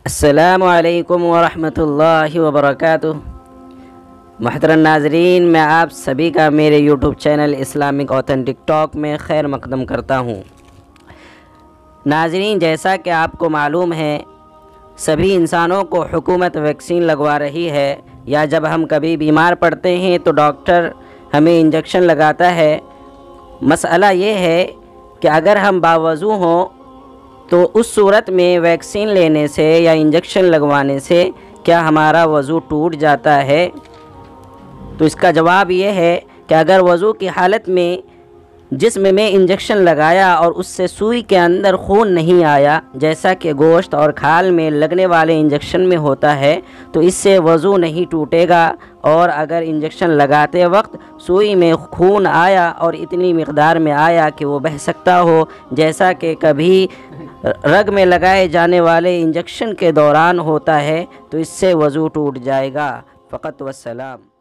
السلام علیکم ورحمۃ اللہ وبرکاتہ۔ محترم ناظرین، میں آپ سبھی کا میرے YouTube channel Islamic authentic talk میں خیر مقدم کرتا ہوں۔ ناظرین، جیسا کہ آپ کو معلوم ہے، سبھی انسانوں کو حکومت ویکسین لگوا رہی ہے، یا جب ہم کبھی بیمار پڑتے ہیں تو ڈاکٹر ہمیں انجیکشن لگاتا ہے۔ مسئلہ یہ ہے کہ اگر ہم باوضو ہوں تو اس صورت میں ویکسین لینے سے یا انجیکشن لگوانے سے کیا ہمارا وضو ٹوٹ جاتا ہے؟ تو اس کا جواب یہ ہے کہ اگر وضو کی حالت میں جسم میں انجیکشن لگایا اور اس سے سوئی کے اندر خون نہیں آیا، جیسا کہ گوشت اور کھال میں لگنے والے انجیکشن میں ہوتا ہے، تو اس سے وضو نہیں ٹوٹے گا۔ اور اگر انجیکشن لگاتے وقت سوئی میں خون آیا اور اتنی مقدار میں آیا کہ وہ بہہ سکتا ہو، جیسا کہ کبھی رگ میں لگائے جانے والے انجیکشن کے دوران ہوتا ہے، تو اس سے وضو ٹوٹ جائے گا۔ فقط والسلام۔